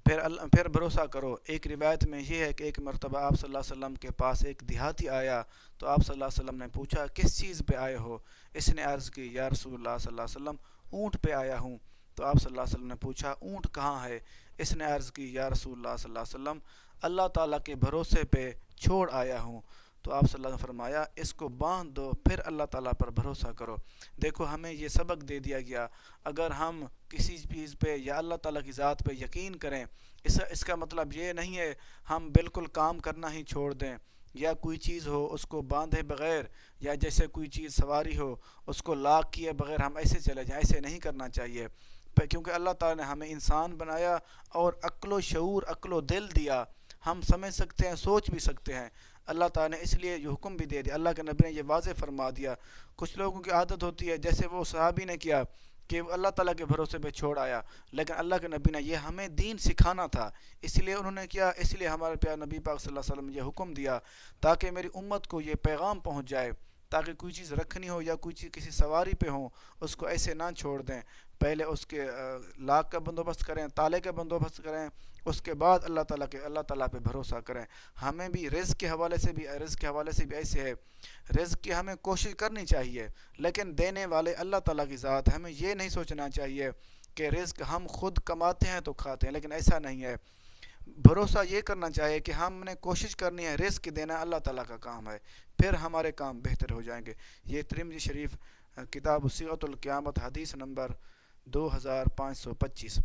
پھر بھروسہ کرو۔ ایک روایت میں یہ ہے کہ ایک مرتبہ آپ صلی اللہ علیہ وسلم کے پاس ایک دیہاتی آیا، تو آپ صلی اللہ علیہ وسلم نے پوچھا کس چیز پہ آئے ہو؟ اس نے عرض کی، یا رسول اللہ صلی اللہ علیہ وسلم، اونٹ پہ آیا ہوں۔ تو آپ صلی اللہ علیہ وسلم نے پوچھا اونٹ کہاں ہے؟ اس نے عرض کی، یا رسول اللہ صلی اللہ علیہ وسلم، اللہ تعالیٰ کے بھروسے پہ چھوڑ آیا ہوں۔ تو آپ صلی اللہ علیہ وسلم نے فرمایا، اس کو باندھ دو، پھر اللہ تعالیٰ پر بھروسہ کرو۔ دیکھو ہمیں یہ سبق دے دیا گیا، اگر ہم کسی چیز پہ یا اللہ تعالیٰ کی ذات پہ یقین کریں، اس کا مطلب یہ نہیں ہے ہم بالکل کام کرنا ہی چھوڑ دیں، یا کوئی چیز ہو اس کو باندھے بغیر، یا جیسے کوئی چیز سواری ہو اس کو لاک کیے بغیر ہم ایسے چلے جائیں، ایسے نہیں کرنا چاہیے، کیونکہ اللہ تعالیٰ نے ہمیں انسان بنایا اور عقل و شعور، عقل و دل دیا، ہم سمجھ سکتے ہیں، سوچ بھی سکتے ہیں۔ اللہ تعالیٰ نے اس لیے یہ حکم بھی دے دیا، اللہ کے نبی نے یہ واضح فرما دیا۔ کچھ لوگوں کی عادت ہوتی ہے، جیسے وہ صحابی نے کیا کہ وہ اللہ تعالیٰ کے بھروسے پہ چھوڑ آیا، لیکن اللہ کے نبی نے یہ ہمیں دین سکھانا تھا، اس لیے انہوں نے کیا، اس لیے ہمارے پیارے نبی پاک صلی اللہ علیہ وسلم نے یہ حکم دیا تاکہ میری امت کو یہ پیغام پہنچ جائے، تاکہ کوئی چیز رکھنی ہو یا کوئی چیز کسی سواری پہ ہو اس کو ایسے نہ چھوڑ دیں، پہلے اس کے لاک کا بندوبست کریں، تالے کا بندوبست کریں، اس کے بعد اللہ تعالیٰ پہ بھروسہ کریں۔ ہمیں بھی رزق کے حوالے سے بھی ایسے ہے، رزق کی ہمیں کوشش کرنی چاہیے، لیکن دینے والے اللہ تعالیٰ کی ذات ہے۔ ہمیں یہ نہیں سوچنا چاہیے کہ رزق ہم خود کماتے ہیں تو کھاتے ہیں، لیکن ایسا نہیں ہے۔ بھروسہ یہ کرنا چاہیے کہ ہم نے کوشش کرنی ہے، رزق دینا اللہ تعالیٰ کا کام ہے، پھر ہمارے کام بہتر ہو جائیں گے۔ یہ ترمذی شریف کتاب صیغۃ القیامت حدیث نمبر 2525۔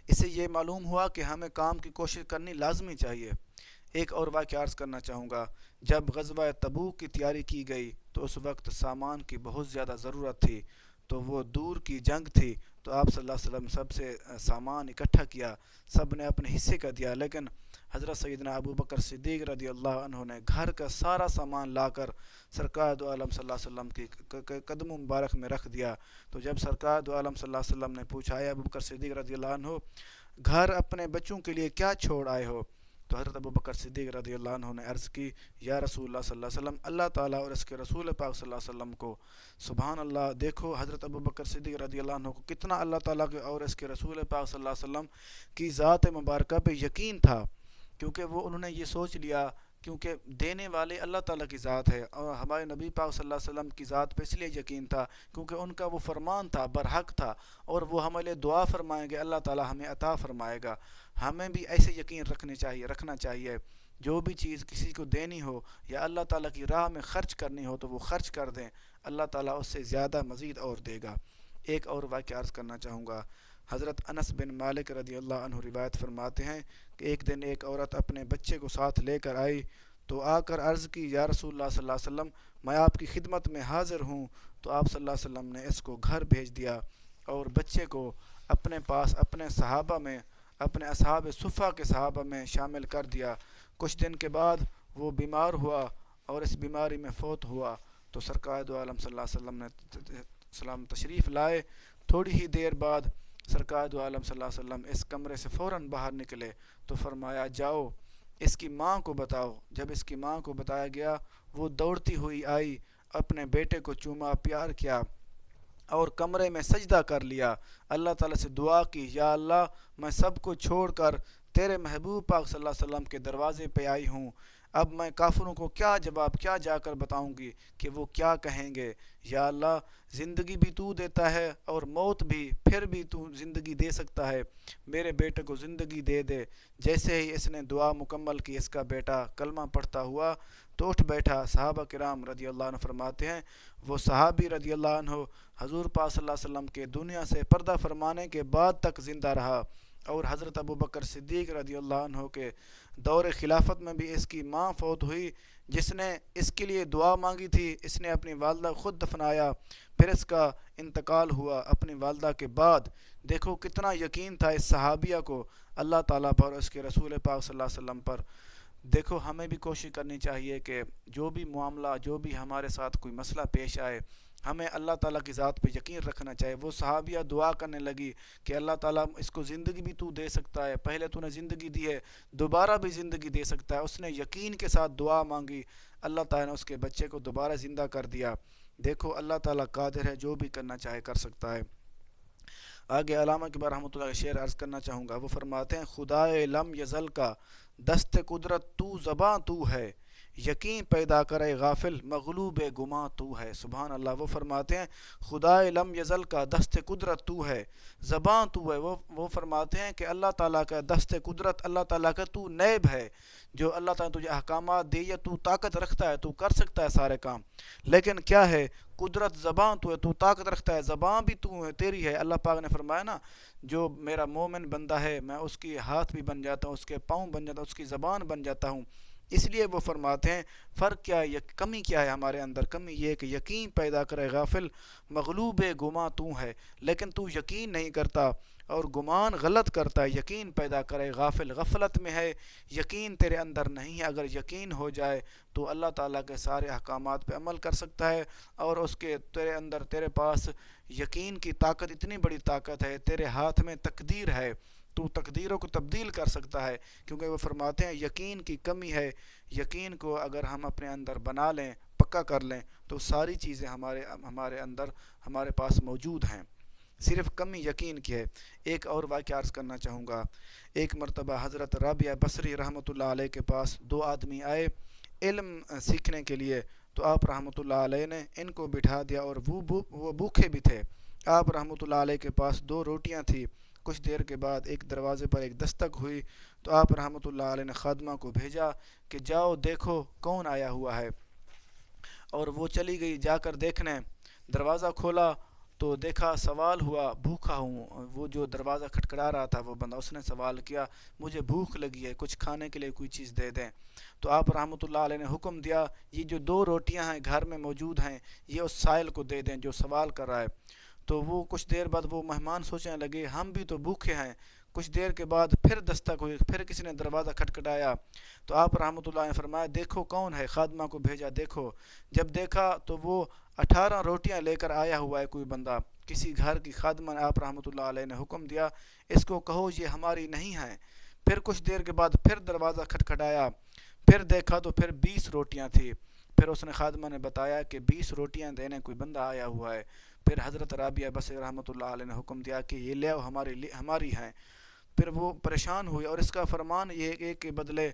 اس سے یہ معلوم ہوا کہ ہمیں کام کی کوشش کرنی لازمی چاہیے۔ ایک اور واقعہ عرض کرنا چاہوں گا۔ جب غزوہ تبوک کی تیاری کی گئی تو اس وقت سامان کی بہت زیادہ ضرورت تھی، تو وہ دور کی جنگ تھی، تو آپ صلی اللہ علیہ وسلم سب سے سامان اکٹھا کیا، سب نے اپنے حصے کا دیا، لیکن حضرت سیدنا ابو بکر صدیق رضی اللہ عنہ نے گھر کا سارا سامان لا کر سرکار دو عالم صلی اللہ علیہ وسلم کی قدم مبارک میں رکھ دیا۔ تو جب سرکار دو عالم صلی اللہ علیہ وسلم نے پوچھا، اے ابو بکر صدیق رضی اللہ عنہ، گھر اپنے بچوں کے لیے کیا چھوڑ آئے ہو؟ تو حضرت ابو بکر صدیق رضی اللہ عنہ نے عرض کی، یا رسول اللہ صلی اللہ علیہ وسلم، اللہ تعالیٰ اور اس کے رسول پاک صلی اللہ علیہ وسلم کو سبحان اللہ۔ دیکھو حضرت ابو بکر صدیق رضی اللہ عنہ کو کتنا اللہ تعالیٰ کے اور اس کے رسول پاک صلی اللہ علیہ وسلم کی ذات مبارکہ پہ یقین تھا، کیونکہ انہوں نے یہ سوچ لیا، کیونکہ دینے والے اللہ تعالیٰ کی ذات ہے، اور ہمارے نبی پاک صلی اللہ علیہ وسلم کی ذات پہ اس لیے یقین تھا کیونکہ ان کا وہ فرمان تھا، برحق تھا، اور وہ ہمارے لیے دعا فرمائیں گے، اللہ تعالیٰ ہمیں عطا فرمائے گا۔ ہمیں بھی ایسے یقین رکھنا چاہیے، جو بھی چیز کسی کو دینی ہو یا اللہ تعالیٰ کی راہ میں خرچ کرنی ہو تو وہ خرچ کر دیں، اللہ تعالیٰ اس سے زیادہ مزید اور دے گا۔ ایک اور واقعہ عرض کرنا چاہوں گا۔ حضرت انس بن مالک رضی اللہ عنہ روایت فرماتے ہیں کہ ایک دن ایک عورت اپنے بچے کو ساتھ لے کر آئی، تو آ کر عرض کی، یا رسول اللہ صلی اللہ علیہ وسلم، میں آپ کی خدمت میں حاضر ہوں۔ تو آپ صلی اللہ علیہ وسلم نے اس کو گھر بھیج دیا اور بچے کو اپنے پاس اپنے صحابہ میں، اپنے اصحاب صفہ کے صحابہ میں شامل کر دیا۔ کچھ دن کے بعد وہ بیمار ہوا اور اس بیماری میں فوت ہوا، تو سرکار دو عالم صلی اللہ علیہ وسلم نے تشریف لائے۔ تھوڑی ہی دیر بعد سرکار دو عالم صلی اللہ علیہ وسلم اس کمرے سے فوراً باہر نکلے، تو فرمایا، جاؤ اس کی ماں کو بتاؤ۔ جب اس کی ماں کو بتایا گیا، وہ دوڑتی ہوئی آئی، اپنے بیٹے کو چوما، پیار کیا اور کمرے میں سجدہ کر لیا، اللہ تعالیٰ سے دعا کی، یا اللہ میں سب کو چھوڑ کر تیرے محبوب پاک صلی اللہ علیہ وسلم کے دروازے پہ آئی ہوں، اب میں کافروں کو کیا جواب، کیا جا کر بتاؤں گی کہ وہ کیا کہیں گے؟ یا اللہ زندگی بھی تو دیتا ہے اور موت بھی، پھر بھی تو زندگی دے سکتا ہے، میرے بیٹے کو زندگی دے دے۔ جیسے ہی اس نے دعا مکمل کی، اس کا بیٹا کلمہ پڑھتا ہوا تو اٹھ بیٹھا۔ صحابہ کرام رضی اللہ عنہ فرماتے ہیں، وہ صحابی رضی اللہ عنہ حضور پاک صلی اللہ علیہ وسلم کے دنیا سے پردہ فرمانے کے بعد تک زندہ رہا، اور حضرت ابوبکر صدیق رضی اللہ عنہ کے دور خلافت میں بھی اس کی ماں فوت ہوئی، جس نے اس کے لیے دعا مانگی تھی، اس نے اپنی والدہ خود دفنایا، پھر اس کا انتقال ہوا اپنی والدہ کے بعد۔ دیکھو کتنا یقین تھا اس صحابیہ کو اللہ تعالیٰ پر اور اس کے رسول پاک صلی اللہ علیہ وسلم پر۔ دیکھو ہمیں بھی کوشش کرنی چاہیے کہ جو بھی معاملہ، جو بھی ہمارے ساتھ کوئی مسئلہ پیش آئے، ہمیں اللہ تعالیٰ کی ذات پہ یقین رکھنا چاہیے۔ وہ صحابیہ دعا کرنے لگی کہ اللہ تعالیٰ اس کو زندگی بھی تو دے سکتا ہے، پہلے تو نے زندگی دی ہے، دوبارہ بھی زندگی دے سکتا ہے۔ اس نے یقین کے ساتھ دعا مانگی، اللہ تعالیٰ نے اس کے بچے کو دوبارہ زندہ کر دیا۔ دیکھو اللہ تعالیٰ قادر ہے، جو بھی کرنا چاہے کر سکتا ہے۔ آگے علامہ اقبال رحمۃ اللہ کا شعر عرض کرنا چاہوں گا۔ وہ فرماتے ہیں، خدائے لم یزل کا دست قدرت تو زباں تو ہے، یقین پیدا کرے غافل مغلوب گماں تو ہے۔ سبحان اللہ۔ وہ فرماتے ہیں خدائے لم یزل کا دست قدرت تو ہے، زباں تو ہے۔ وہ فرماتے ہیں کہ اللہ تعالیٰ کا دست قدرت، اللہ تعالیٰ کا تو نیب ہے، جو اللہ تعالیٰ تجھے احکامات دے یا تو طاقت رکھتا ہے، تو کر سکتا ہے سارے کام، لیکن کیا ہے قدرت زباں تو ہے، تو طاقت رکھتا ہے، زباں بھی تو ہے تیری ہے۔ اللہ پاک نے فرمایا نا، جو میرا مومن بندہ ہے میں اس کی ہاتھ بھی بن جاتا ہوں، اس کے پاؤں بن جاتا ہوں، اس کی زبان بن جاتا ہوں۔ اس لیے وہ فرماتے ہیں فرق کیا ہے، کمی کیا ہے ہمارے اندر؟ کمی یہ ہے کہ یقین پیدا کرے غافل مغلوب گماں تو ہے، لیکن تو یقین نہیں کرتا اور گمان غلط کرتا ہے۔ یقین پیدا کرے غافل، غفلت میں ہے، یقین تیرے اندر نہیں ہے۔ اگر یقین ہو جائے تو اللہ تعالیٰ کے سارے احکامات پہ عمل کر سکتا ہے، اور اس کے تیرے اندر، تیرے پاس یقین کی طاقت، اتنی بڑی طاقت ہے، تیرے ہاتھ میں تقدیر ہے، تو تقدیروں کو تبدیل کر سکتا ہے، کیونکہ وہ فرماتے ہیں یقین کی کمی ہے۔ یقین کو اگر ہم اپنے اندر بنا لیں، پکا کر لیں، تو ساری چیزیں ہمارے اندر، ہمارے پاس موجود ہیں، صرف کمی یقین کی ہے۔ ایک اور واقعہ عرض کرنا چاہوں گا۔ ایک مرتبہ حضرت رابعہ بصری رحمۃ اللہ علیہ کے پاس دو آدمی آئے علم سیکھنے کے لیے، تو آپ رحمۃ اللہ علیہ نے ان کو بٹھا دیا، اور وہ بھوکے بھی تھے۔ آپ رحمۃ اللہ علیہ کے پاس دو روٹیاں تھیں۔ کچھ دیر کے بعد ایک دروازے پر ایک دستک ہوئی، تو آپ رحمۃ اللہ علیہ نے خادمہ کو بھیجا کہ جاؤ دیکھو کون آیا ہوا ہے، اور وہ چلی گئی جا کر دیکھنے۔ دروازہ کھولا تو دیکھا، سوال ہوا، بھوکا ہوں۔ وہ جو دروازہ کھٹکھٹا رہا تھا وہ بندہ، اس نے سوال کیا، مجھے بھوک لگی ہے، کچھ کھانے کے لیے کوئی چیز دے دیں۔ تو آپ رحمۃ اللہ علیہ نے حکم دیا، یہ جو دو روٹیاں ہیں گھر میں موجود ہیں، یہ اس سائل کو دے دیں جو سوال کر رہا ہے۔ تو وہ کچھ دیر بعد وہ مہمان سوچنے لگے، ہم بھی تو بھوکے ہیں۔ کچھ دیر کے بعد پھر دستک ہوئی، پھر کسی نے دروازہ کھٹکھٹایا، تو آپ رحمۃ اللہ نے فرمایا دیکھو کون ہے، خادمہ کو بھیجا، دیکھو۔ جب دیکھا تو وہ 18 روٹیاں لے کر آیا ہوا ہے کوئی بندہ، کسی گھر کی خادمہ نے۔ آپ رحمۃ اللہ علیہ نے حکم دیا، اس کو کہو یہ ہماری نہیں ہیں۔ پھر کچھ دیر کے بعد پھر دروازہ کھٹکھٹایا، پھر دیکھا تو پھر 20 روٹیاں تھیں۔ پھر اس نے خادمہ نے بتایا کہ 20 روٹیاں دینے کوئی بندہ آیا ہوا ہے۔ پھر حضرت رابعہ بصری رحمۃ اللہ علیہ نے حکم دیا کہ یہ لے آؤ، ہماری ہیں۔ پھر وہ پریشان ہوئی، اور اس کا فرمان یہ ایک کے بدلے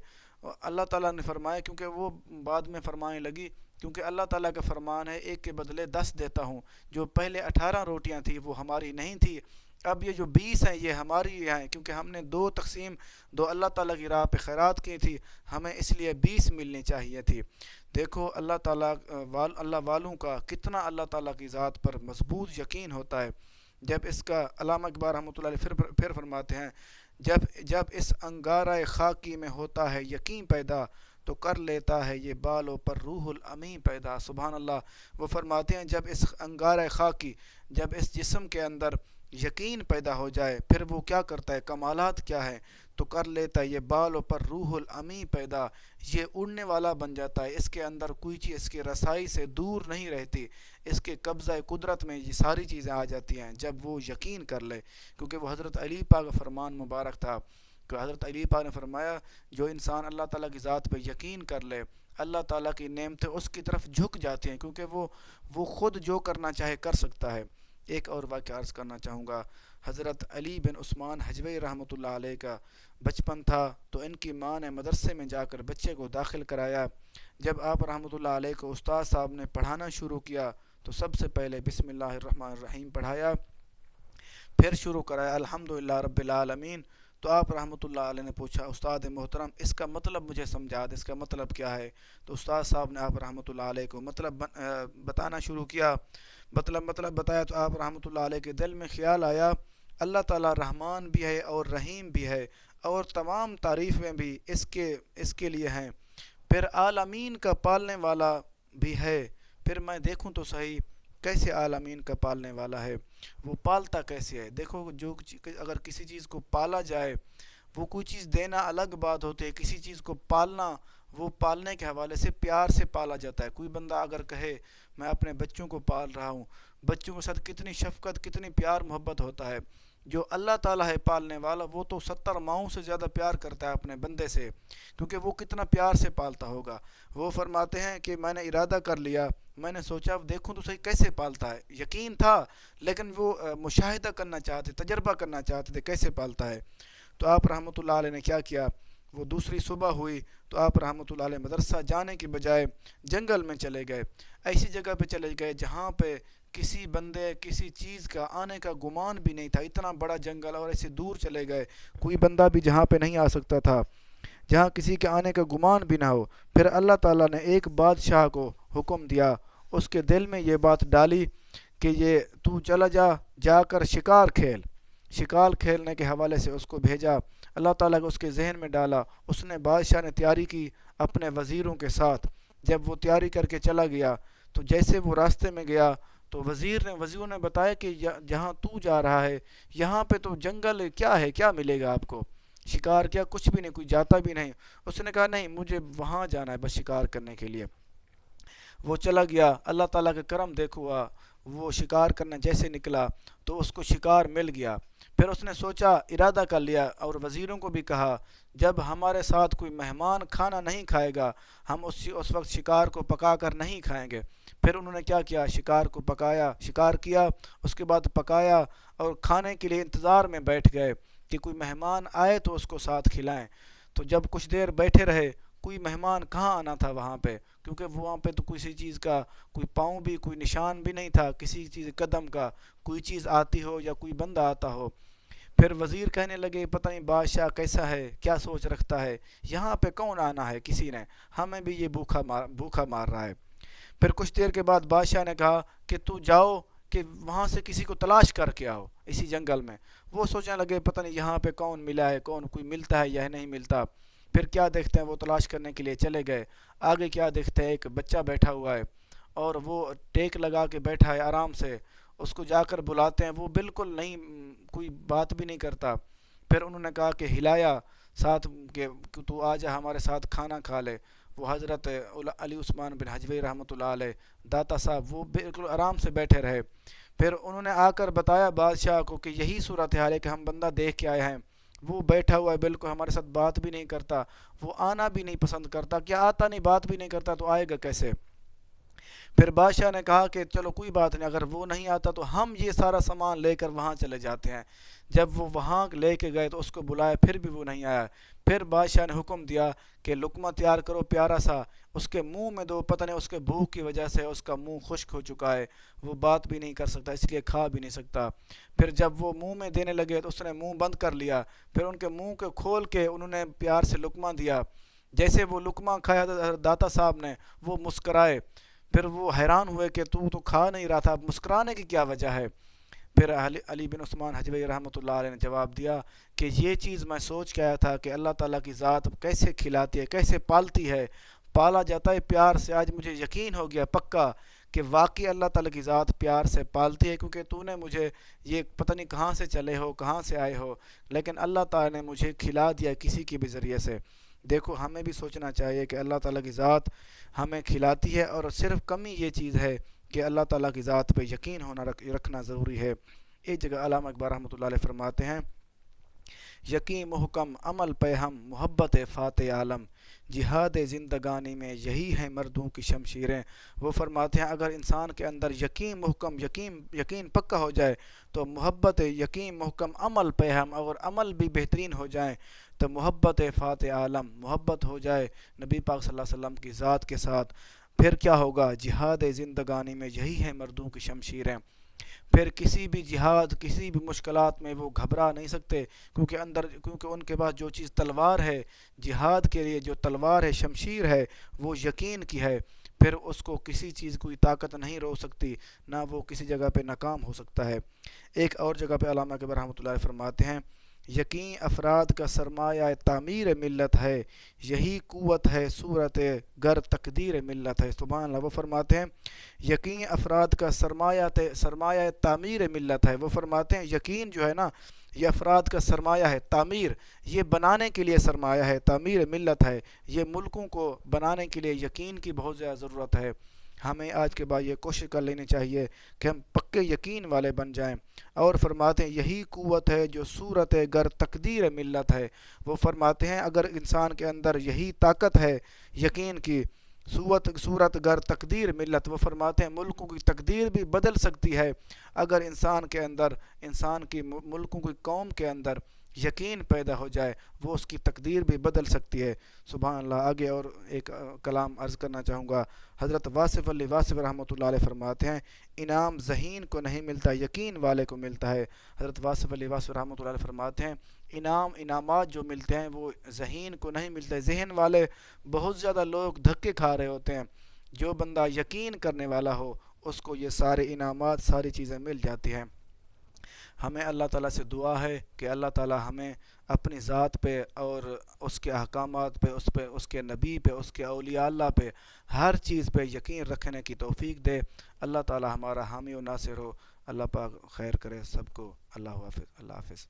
اللہ تعالیٰ نے فرمایا، کیونکہ وہ بعد میں فرمانے لگی، کیونکہ اللہ تعالیٰ کا فرمان ہے ایک کے بدلے 10 دیتا ہوں۔ جو پہلے 18 روٹیاں تھیں وہ ہماری نہیں تھی، اب یہ جو 20 ہیں یہ ہماری ہیں، کیونکہ ہم نے دو اللہ تعالیٰ کی راہ پہ خیرات کی تھی، ہمیں اس لیے 20 ملنی چاہیے تھی۔ دیکھو اللہ تعالیٰ اللہ والوں کا کتنا اللہ تعالیٰ کی ذات پر مضبوط یقین ہوتا ہے۔ جب اس کا علامہ اقبال رحمۃ اللہ علیہ پھر فرماتے ہیں، جب اس انگارۂ خاکی میں ہوتا ہے یقین پیدا، تو کر لیتا ہے یہ بالوں پر روح الامین پیدا۔ سبحان اللہ۔ وہ فرماتے ہیں جب اس انگارۂ خاکی، جب اس جسم کے اندر یقین پیدا ہو جائے، پھر وہ کیا کرتا ہے، کمالات کیا ہے، تو کر لیتا ہے یہ بالوں پر روح الامین پیدا، یہ اڑنے والا بن جاتا ہے، اس کے اندر کوئی چیز اس کی رسائی سے دور نہیں رہتی، اس کے قبضہ قدرت میں یہ ساری چیزیں آ جاتی ہیں جب وہ یقین کر لے، کیونکہ وہ حضرت علی پاک کا فرمان مبارک تھا کہ حضرت علی پاک نے فرمایا جو انسان اللہ تعالیٰ کی ذات پہ یقین کر لے اللہ تعالیٰ کی نعمتیں اس کی طرف جھک جاتی ہیں، کیونکہ وہ خود جو کرنا چاہے کر سکتا ہے۔ ایک اور واقعہ عرض کرنا چاہوں گا۔ حضرت علی بن عثمان حجوی رحمۃ اللہ علیہ کا بچپن تھا تو ان کی ماں نے مدرسے میں جا کر بچے کو داخل کرایا۔ جب آپ رحمۃ اللہ علیہ کو استاد صاحب نے پڑھانا شروع کیا تو سب سے پہلے بسم اللہ الرحمن الرحیم پڑھایا، پھر شروع کرایا الحمدللہ رب العالمین۔ تو آپ رحمۃ اللہ علیہ نے پوچھا استاد محترم اس کا مطلب مجھے سمجھا دے، اس کا مطلب کیا ہے؟ تو استاد صاحب نے آپ رحمۃ اللہ علیہ کو مطلب بتانا شروع کیا، مطلب بتایا تو آپ رحمۃ اللہ علیہ کے دل میں خیال آیا اللہ تعالیٰ رحمان بھی ہے اور رحیم بھی ہے اور تمام تعریفیں بھی اس کے لیے ہیں، پھر عالمین کا پالنے والا بھی ہے، پھر میں دیکھوں تو صحیح کیسے عالمین کا پالنے والا ہے، وہ پالتا کیسے ہے؟ دیکھو اگر کسی چیز کو پالا جائے وہ کوئی چیز دینا الگ بات ہوتی ہے، کسی چیز کو پالنا وہ پالنے کے حوالے سے پیار سے پالا جاتا ہے۔ کوئی بندہ اگر کہے میں اپنے بچوں کو پال رہا ہوں، بچوں کے ساتھ کتنی شفقت کتنی پیار محبت ہوتا ہے۔ جو اللہ تعالیٰ ہے پالنے والا وہ تو 70 ماؤں سے زیادہ پیار کرتا ہے اپنے بندے سے، کیونکہ وہ کتنا پیار سے پالتا ہوگا۔ وہ فرماتے ہیں کہ میں نے ارادہ کر لیا، میں نے سوچا دیکھوں تو صحیح کیسے پالتا ہے، یقین تھا لیکن وہ مشاہدہ کرنا چاہتے، تجربہ کرنا چاہتے تھے کیسے پالتا ہے۔ تو آپ رحمۃ اللہ علیہ نے کیا کیا، وہ دوسری صبح ہوئی تو آپ رحمۃ اللہ علیہ مدرسہ جانے کے بجائے جنگل میں چلے گئے، ایسی جگہ پہ چلے گئے جہاں پہ کسی بندے کسی چیز کا آنے کا گمان بھی نہیں تھا، اتنا بڑا جنگل، اور ایسے دور چلے گئے کوئی بندہ بھی جہاں پہ نہیں آ سکتا تھا، جہاں کسی کے آنے کا گمان بھی نہ ہو۔ پھر اللہ تعالیٰ نے ایک بادشاہ کو حکم دیا، اس کے دل میں یہ بات ڈالی کہ یہ تو چلا جا کر شکار کھیلنے کے حوالے سے اس کو بھیجا، اللہ تعالیٰ کو اس کے ذہن میں ڈالا، اس نے بادشاہ نے تیاری کی اپنے وزیروں کے ساتھ، جب وہ تیاری کر کے چلا گیا تو جیسے وہ راستے میں گیا تو وزیروں نے بتایا کہ جہاں تو جا رہا ہے یہاں پہ تو جنگل کیا ہے، کیا ملے گا آپ کو، شکار کیا، کچھ بھی نہیں، کوئی جاتا بھی نہیں۔ اس نے کہا نہیں مجھے وہاں جانا ہے بس شکار کرنے کے لیے۔ وہ چلا گیا، اللہ تعالیٰ کا کرم دیکھو وہ شکار کرنا جیسے نکلا تو اس کو شکار مل گیا۔ پھر اس نے سوچا ارادہ کر لیا اور وزیروں کو بھی کہا جب ہمارے ساتھ کوئی مہمان کھانا نہیں کھائے گا ہم اس وقت شکار کو پکا کر نہیں کھائیں گے۔ پھر انہوں نے کیا کیا، شکار کو پکایا، شکار کیا، اس کے بعد پکایا اور کھانے کے لیے انتظار میں بیٹھ گئے کہ کوئی مہمان آئے تو اس کو ساتھ کھلائیں۔ تو جب کچھ دیر بیٹھے رہے کوئی مہمان کہاں آنا تھا وہاں پہ، کیونکہ وہاں پہ تو کسی چیز کا کوئی پاؤں بھی کوئی نشان بھی نہیں تھا، کسی چیز قدم کا کوئی چیز آتی ہو یا کوئی بندہ آتا ہو۔ پھر وزیر کہنے لگے پتہ نہیں بادشاہ کیسا ہے، کیا سوچ رکھتا ہے، یہاں پہ کون آنا ہے، کسی نے ہمیں بھی یہ بھوکا مار رہا ہے۔ پھر کچھ دیر کے بعد بادشاہ نے کہا کہ تو جاؤ کہ وہاں سے کسی کو تلاش کر کے آؤ اسی جنگل میں۔ وہ سوچنے لگے پتہ نہیں یہاں پہ کون ملا ہے، کوئی ملتا ہے یا نہیں ملتا۔ پھر کیا دیکھتے ہیں وہ تلاش کرنے کے لیے چلے گئے، آگے کیا دیکھتے ہیں ایک بچہ بیٹھا ہوا ہے اور وہ ٹیک لگا کے بیٹھا ہے آرام سے، اس کو جا کر بلاتے ہیں وہ بالکل نہیں، کوئی بات بھی نہیں کرتا۔ پھر انہوں نے کہا کہ ہلایا ساتھ کہ تو آ جا ہمارے ساتھ کھانا کھا لے۔ وہ حضرت علی عثمان بن حجوی رحمۃ اللہ علیہ داتا صاحب وہ بالکل آرام سے بیٹھے رہے۔ پھر انہوں نے آ کر بتایا بادشاہ کو کہ یہی صورتحال ہے کہ ہم بندہ دیکھ کے آئے ہیں، وہ بیٹھا ہوا ہے بالکل ہمارے ساتھ بات بھی نہیں کرتا، وہ آنا بھی نہیں پسند کرتا، کیا آتا نہیں بات بھی نہیں کرتا تو آئے گا کیسے؟ پھر بادشاہ نے کہا کہ چلو کوئی بات نہیں، اگر وہ نہیں آتا تو ہم یہ سارا سامان لے کر وہاں چلے جاتے ہیں۔ جب وہ وہاں لے کے گئے تو اس کو بلایا پھر بھی وہ نہیں آیا۔ پھر بادشاہ نے حکم دیا کہ لقمہ تیار کرو پیارا سا، اس کے منہ میں دو، پتہ نہیں اس کے بھوک کی وجہ سے اس کا منہ خشک ہو چکا ہے، وہ بات بھی نہیں کر سکتا اس لیے کھا بھی نہیں سکتا۔ پھر جب وہ منہ میں دینے لگے تو اس نے منہ بند کر لیا، پھر ان کے منہ کو کھول کے انہوں نے پیار سے لقمہ دیا۔ جیسے وہ لقمہ کھایا داتا صاحب نے وہ مسکرائے، پھر وہ حیران ہوئے کہ تو کھا نہیں رہا تھا، اب مسکرانے کی کیا وجہ ہے؟ پھر علی بن عثمان حجوی رحمۃ اللہ علیہ نے جواب دیا کہ یہ چیز میں سوچ کے آیا تھا کہ اللہ تعالیٰ کی ذات کیسے کھلاتی ہے، کیسے پالتی ہے، پالا جاتا ہے پیار سے۔ آج مجھے یقین ہو گیا پکا کہ واقعی اللہ تعالیٰ کی ذات پیار سے پالتی ہے، کیونکہ تو نے مجھے یہ پتہ نہیں کہاں سے چلے ہو کہاں سے آئے ہو، لیکن اللہ تعالیٰ نے مجھے کھلا دیا کسی کے بھی ذریعے سے۔ دیکھو ہمیں بھی سوچنا چاہیے کہ اللہ تعالیٰ کی ذات ہمیں کھلاتی ہے، اور صرف کمی یہ چیز ہے کہ اللہ تعالیٰ کی ذات پہ یقین رکھنا ضروری ہے۔ ایک جگہ علامہ اقبال رحمۃ اللہ علیہ فرماتے ہیں یقین محکم عمل پہ ہم محبت فاتح عالم، جہاد زندگانی میں یہی ہیں مردوں کی شمشیریں۔ وہ فرماتے ہیں اگر انسان کے اندر یقین محکم، یقین پکا ہو جائے تو محبت یقین محکم عمل پہ ہم، اور عمل بھی بہترین ہو جائیں تو محبت فاتح عالم، محبت ہو جائے نبی پاک صلی اللہ علیہ وسلم کی ذات کے ساتھ، پھر کیا ہوگا؟ جہاد زندگانی میں یہی ہیں مردوں کی شمشیریں۔ پھر کسی بھی جہاد، کسی بھی مشکلات میں وہ گھبرا نہیں سکتے، کیونکہ ان کے پاس جو چیز تلوار ہے، جہاد کے لیے جو تلوار ہے، شمشیر ہے، وہ یقین کی ہے۔ پھر اس کو کسی چیز کوئی طاقت نہیں روک سکتی، نہ وہ کسی جگہ پہ ناکام ہو سکتا ہے۔ ایک اور جگہ پہ علامہ اقبال رحمۃ اللہ علیہ فرماتے ہیں یقین افراد کا سرمایہ تعمیر ملت ہے، یہی قوت ہے صورت گر تقدیر ملت ہے۔ سبحان اللہ۔ وہ فرماتے ہیں یقین افراد کا سرمایہ تعمیر ملت ہے۔ وہ فرماتے ہیں یقین جو ہے نا، یہ افراد کا سرمایہ ہے، تعمیر یہ بنانے کے لیے سرمایہ ہے، تعمیر ملت ہے، یہ ملکوں کو بنانے کے لیے یقین کی بہت زیادہ ضرورت ہے۔ ہمیں آج کے بعد یہ کوشش کر لینی چاہیے کہ ہم پکے یقین والے بن جائیں۔ اور فرماتے ہیں یہی قوت ہے جو صورت گر تقدیر ملت ہے۔ وہ فرماتے ہیں اگر انسان کے اندر یہی طاقت ہے یقین کی، صورت گر تقدیر ملت، وہ فرماتے ہیں ملکوں کی تقدیر بھی بدل سکتی ہے اگر انسان کی ملکوں کی قوم کے اندر یقین پیدا ہو جائے، وہ اس کی تقدیر بھی بدل سکتی ہے۔ سبحان اللہ۔ آگے اور ایک کلام عرض کرنا چاہوں گا۔ حضرت واصف علی واصف رحمۃ اللہ علیہ فرماتے ہیں انعام ذہین کو نہیں ملتا، یقین والے کو ملتا ہے۔ حضرت واصف علی واصف رحمۃ اللہ علیہ فرماتے ہیں انعامات جو ملتے ہیں وہ ذہین کو نہیں ملتے، ذہن والے بہت زیادہ لوگ دھکے کھا رہے ہوتے ہیں، جو بندہ یقین کرنے والا ہو اس کو یہ سارے انعامات، ساری چیزیں مل جاتی ہیں۔ ہمیں اللہ تعالیٰ سے دعا ہے کہ اللہ تعالیٰ ہمیں اپنی ذات پہ اور اس کے احکامات پہ، اس کے نبی پہ، اس کے اولیاء اللہ پہ، ہر چیز پہ یقین رکھنے کی توفیق دے۔ اللہ تعالیٰ ہمارا حامی و ناصر ہو۔ اللہ پاک خیر کرے سب کو۔ اللہ حافظ۔ اللہ حافظ۔